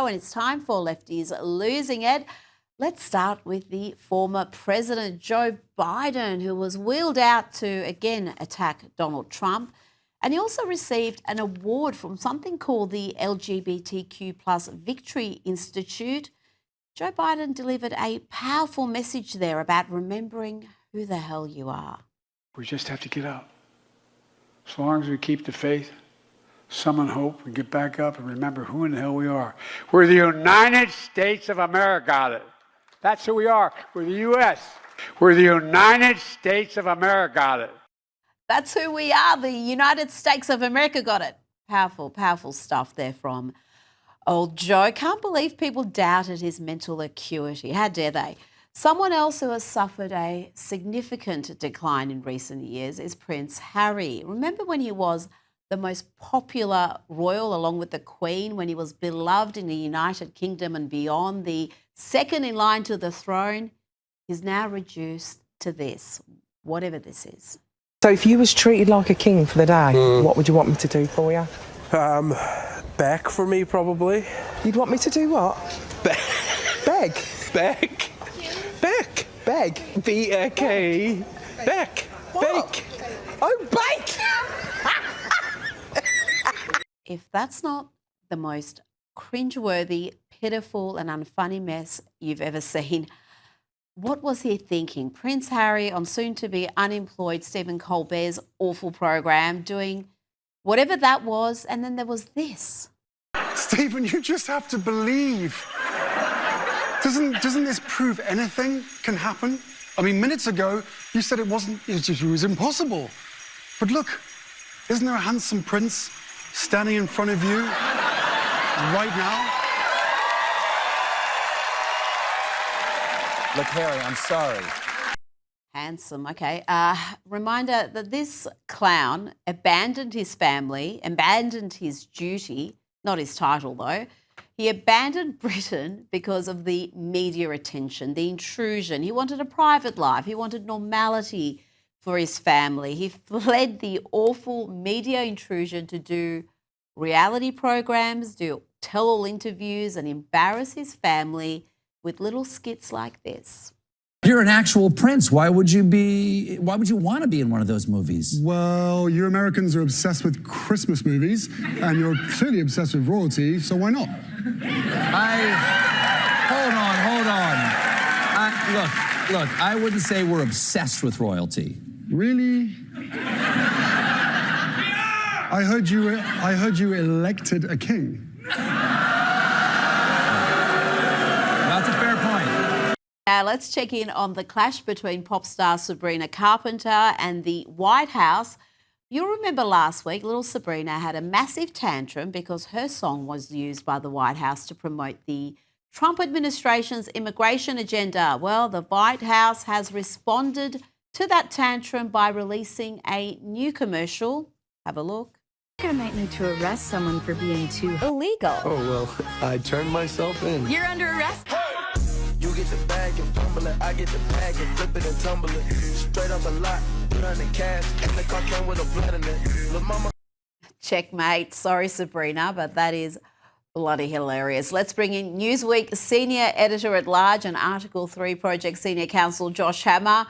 And it's time for Lefties Losing It. Let's start with the former President Joe Biden, who was wheeled out to again attack Donald Trump. And he also received an award from something called the LGBTQ plus Victory Institute. Joe Biden delivered a powerful message there about remembering who the hell you are. We just have to get up. As long as we keep the faith, summon hope, and get back up and remember who in the hell we are. We're the United States of America. That's who we are. We're the U.S. We're the United States of America. That's who we are, the United States of America. Got it. Powerful, powerful stuff there from old Joe. Can't believe people doubted his mental acuity. How dare they? Someone else who has suffered a significant decline in recent years is Prince Harry. Remember when he was the most popular royal along with the Queen, when he was beloved in the United Kingdom and beyond, the second in line to the throne? He's now reduced to this, whatever this is. So if you was treated like a king for the day, what would you want me to do for you? Beg for me, probably. You'd want me to do what? Beg? Beg. Beg? Beg? B-A-K. Beg. What? Bake. Oh, bake! If that's not the most cringeworthy, pitiful and unfunny mess you've ever seen, what was he thinking? Prince Harry on soon-to-be unemployed Stephen Colbert's awful program, doing whatever that was, and then there was this. Stephen, you just have to believe. Doesn't this prove anything can happen? I mean, minutes ago, you said it was impossible. But look, isn't there a handsome prince standing in front of you right now? Look, Harry, I'm sorry. Handsome, okay. Reminder that this clown abandoned his family, abandoned his duty, not his title though. He abandoned Britain because of the media attention, the intrusion. He wanted a private life. He wanted normality for his family. He fled the awful media intrusion to do reality programs, do tell-all interviews and embarrass his family with little skits like this. You're an actual prince. Why would you want to be in one of those movies? Well, you Americans are obsessed with Christmas movies, and you're clearly obsessed with royalty, so why not? Hold on. Look, I wouldn't say we're obsessed with royalty. Really? I heard you elected a king. That's a fair point. Now let's check in on the clash between pop star Sabrina Carpenter and the White House. You'll remember last week, little Sabrina had a massive tantrum because her song was used by the White House to promote the Trump administration's immigration agenda. Well, the White House has responded to that tantrum by releasing a new commercial. Have a look. I might need to arrest someone for being too illegal. Oh, well, I turned myself in. You're under arrest. You get the bag and fumble it, I get the bag and flip it and tumble it. Straight off the lot, put on the cash, and the car came with a blood in it. Lil' mama. Checkmate. Sorry, Sabrina, but that is bloody hilarious. Let's bring in Newsweek Senior Editor-at-Large and Article 3 Project Senior Counsel Josh Hammer.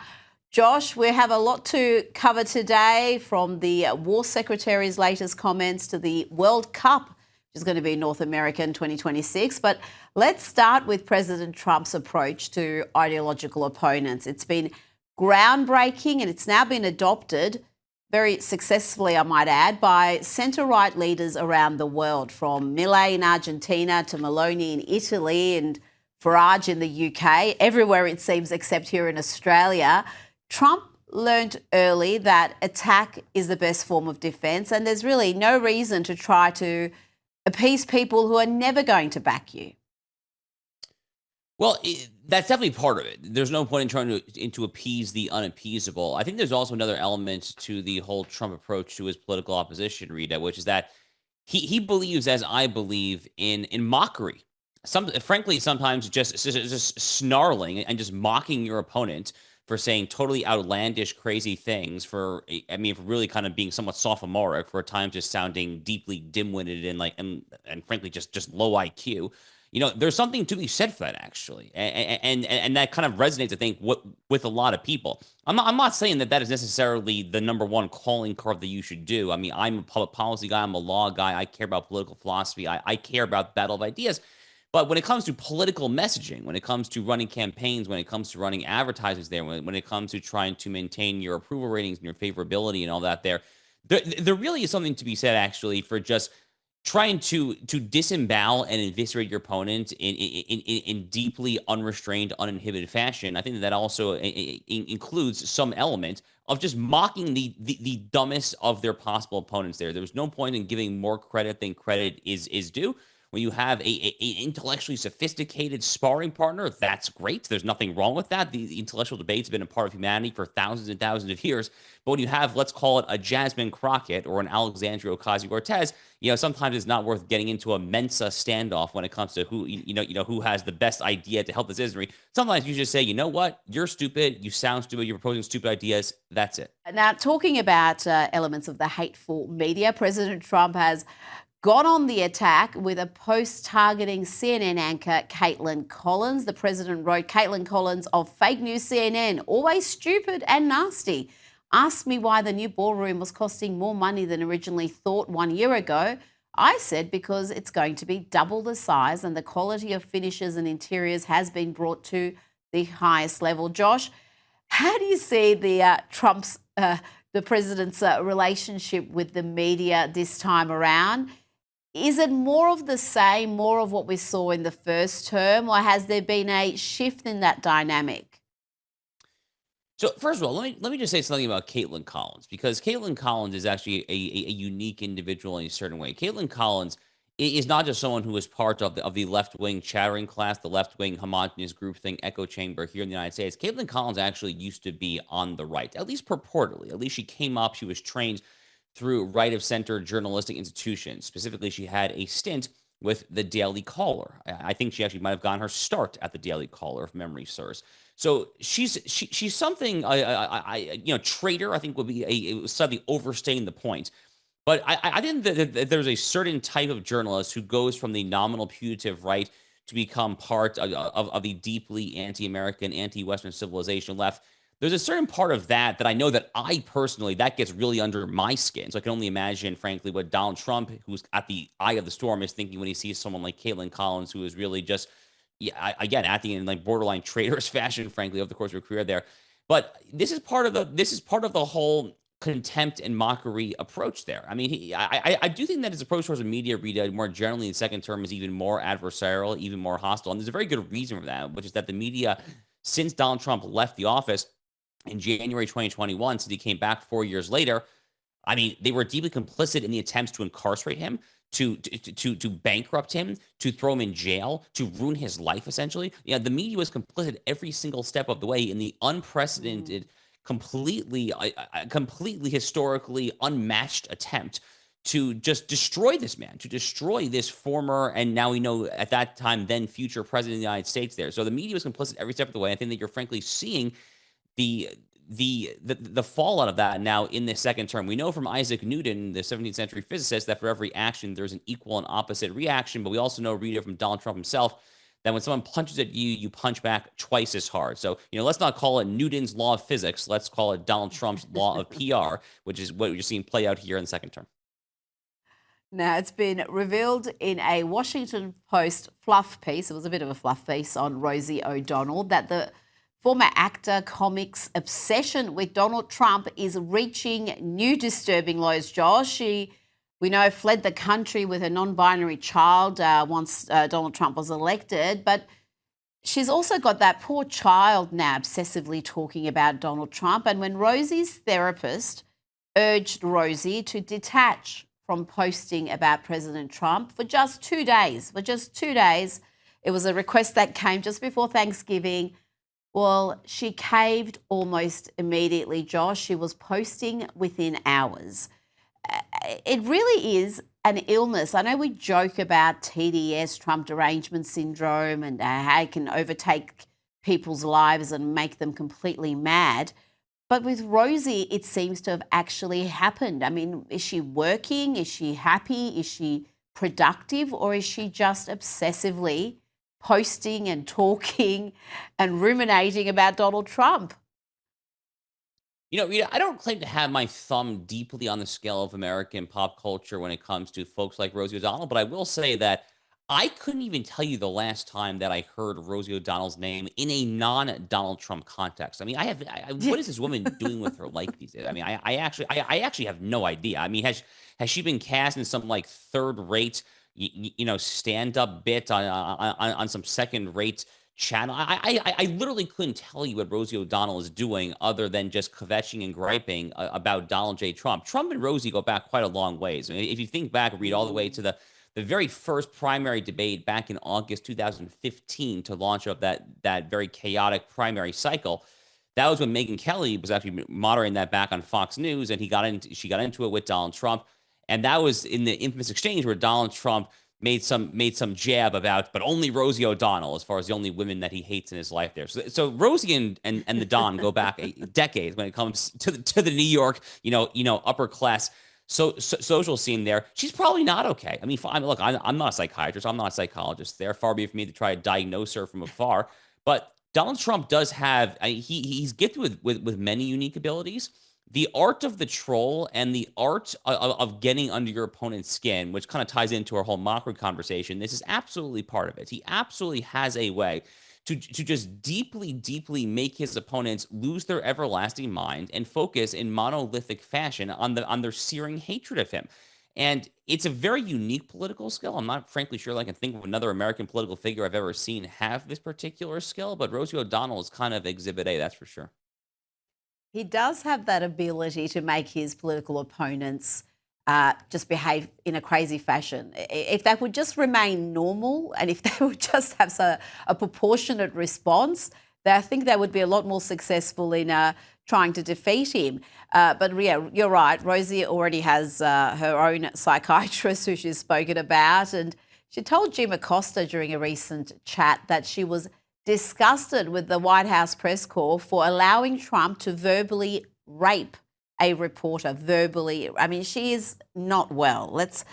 Josh, we have a lot to cover today, from the War Secretary's latest comments to the World Cup, which is going to be North America in 2026. But let's start with President Trump's approach to ideological opponents. It's been groundbreaking and it's now been adopted very successfully, I might add, by centre-right leaders around the world, from Milei in Argentina to Meloni in Italy and Farage in the UK, everywhere it seems except here in Australia. Trump learned early that attack is the best form of defence, and there's really no reason to try to appease people who are never going to back you. Well, that's definitely part of it. There's no point in trying to appease the unappeasable. I think there's also another element to the whole Trump approach to his political opposition, Rita, which is that he believes, as I believe, in mockery. Frankly, sometimes just snarling and just mocking your opponent for saying totally outlandish, crazy things, for really kind of being somewhat sophomoric, for at times just sounding deeply dim-witted and frankly just low IQ. there's something to be said for that, actually. And that kind of resonates, I think, with a lot of people. I'm not saying that is necessarily the number one calling card that you should do. I mean, I'm a public policy guy. I'm a law guy. I care about political philosophy. I care about battle of ideas. But when it comes to political messaging, when it comes to running campaigns, when it comes to running advertisements there, when it comes to trying to maintain your approval ratings and your favorability and all that there really is something to be said, actually, for just trying to disembowel and eviscerate your opponent in deeply unrestrained, uninhibited fashion. I think that also includes some element of just mocking the dumbest of their possible opponents there. There's no point in giving more credit than credit is due. When you have a intellectually sophisticated sparring partner, that's great. There's nothing wrong with that. The intellectual debate's been a part of humanity for thousands and thousands of years. But when you have, let's call it a Jasmine Crockett or an Alexandria Ocasio-Cortez, sometimes it's not worth getting into a Mensa standoff when it comes to who has the best idea to help the citizenry. Sometimes you just say, you know what, you're stupid, you sound stupid, you're proposing stupid ideas. That's it. Now, talking about elements of the hateful media, President Trump has gone on the attack with a post targeting CNN anchor Caitlin Collins. The president wrote, Caitlin Collins of fake news CNN, always stupid and nasty. Asked me why the new ballroom was costing more money than originally thought 1 year ago. I said because it's going to be double the size and the quality of finishes and interiors has been brought to the highest level. Josh, how do you see the the president's relationship with the media this time around? Is it more of the same, more of what we saw in the first term, or has there been a shift in that dynamic? So first of all, let me just say something about Caitlin Collins, because Caitlin Collins is actually a unique individual in a certain way. Caitlin Collins is not just someone who is part of the left-wing chattering class, the left-wing homogenous group thing, echo chamber here in the United States. Caitlin Collins actually used to be on the right, at least purportedly. At least she came up, she was trained through right-of-center journalistic institutions. Specifically, she had a stint with the Daily Caller. I think she actually might have gotten her start at the Daily Caller, if memory serves. So she's something, traitor, I think would be slightly overstating the point. But I think that there's a certain type of journalist who goes from the nominal putative right to become part of the deeply anti-American, anti-Western civilization left. There's a certain part of that I know that I personally, that gets really under my skin. So I can only imagine, frankly, what Donald Trump, who's at the eye of the storm, is thinking when he sees someone like Caitlin Collins, who is really just, again, acting in like borderline traitorous fashion, frankly, over the course of her career there. But this is part of the whole contempt and mockery approach there. I mean, I do think that his approach towards the media, Rita, more generally in the second term, is even more adversarial, even more hostile. And there's a very good reason for that, which is that the media, since Donald Trump left the office in January 2021, since he came back 4 years later, I mean, they were deeply complicit in the attempts to incarcerate him, to bankrupt him, to throw him in jail, to ruin his life, essentially. The media was complicit every single step of the way in the unprecedented, completely historically unmatched attempt to just destroy this man, to destroy this former, and now we know at that time, then future president of the United States there. So the media was complicit every step of the way. I think that you're frankly seeing the fallout of that now in this second term. We know from Isaac Newton, the 17th century physicist, that for every action, there's an equal and opposite reaction. But we also know, Rita, from Donald Trump himself, that when someone punches at you, you punch back twice as hard. So, let's not call it Newton's law of physics. Let's call it Donald Trump's law of PR, which is what you're seeing play out here in the second term. Now, it's been revealed in a Washington Post fluff piece, it was a bit of a fluff piece on Rosie O'Donnell, that the former actor comic's obsession with Donald Trump is reaching new disturbing lows, Josh. She, we know, fled the country with her non-binary child once Donald Trump was elected, but she's also got that poor child now obsessively talking about Donald Trump. And when Rosie's therapist urged Rosie to detach from posting about President Trump for just 2 days, it was a request that came just before Thanksgiving. Well, she caved almost immediately, Josh. She was posting within hours. It really is an illness. I know we joke about TDS, Trump derangement syndrome, and how it can overtake people's lives and make them completely mad. But with Rosie, it seems to have actually happened. I mean, is she working? Is she happy? Is she productive? Or is she just obsessively posting and talking and ruminating about Donald Trump. You know, Rita, I don't claim to have my thumb deeply on the scale of American pop culture when it comes to folks like Rosie O'Donnell, but I will say that I couldn't even tell you the last time that I heard Rosie O'Donnell's name in a non-Donald Trump context. I mean, what is this woman doing with her life these days? I mean, I actually have no idea. I mean, has she been cast in some like third-rate, stand-up bit on some second-rate channel? I literally couldn't tell you what Rosie O'Donnell is doing other than just kvetching and griping about Donald J. Trump. Trump and Rosie go back quite a long ways. I mean, if you think back, read all the way to the very first primary debate back in August 2015 to launch up that very chaotic primary cycle. That was when Megyn Kelly was actually moderating that back on Fox News, and she got into it with Donald Trump, and that was in the infamous exchange where Donald Trump made some jab about, but only Rosie O'Donnell as far as the only women that he hates in his life there. So Rosie and the Don go back decades when it comes to the New York, upper class social scene there. She's probably not okay. I mean, look, I'm not a psychiatrist. I'm not a psychologist there. Far be it from me to try to diagnose her from afar. But Donald Trump does have, he's gifted with many unique abilities. The art of the troll and the art of getting under your opponent's skin, which kind of ties into our whole mockery conversation, this is absolutely part of it. He absolutely has a way to just deeply, deeply make his opponents lose their everlasting mind and focus in monolithic fashion on their searing hatred of him. And it's a very unique political skill. I'm not frankly sure I can think of another American political figure I've ever seen have this particular skill, but Rosie O'Donnell is kind of exhibit A, that's for sure. He does have that ability to make his political opponents just behave in a crazy fashion. If they would just remain normal and if they would just have a proportionate response, I think they would be a lot more successful in trying to defeat him. But yeah, you're right. Rosie already has her own psychiatrist who she's spoken about. And she told Jim Acosta during a recent chat that she was disgusted with the White House press corps for allowing Trump to verbally rape a reporter. Verbally. I mean, she is not well. Let's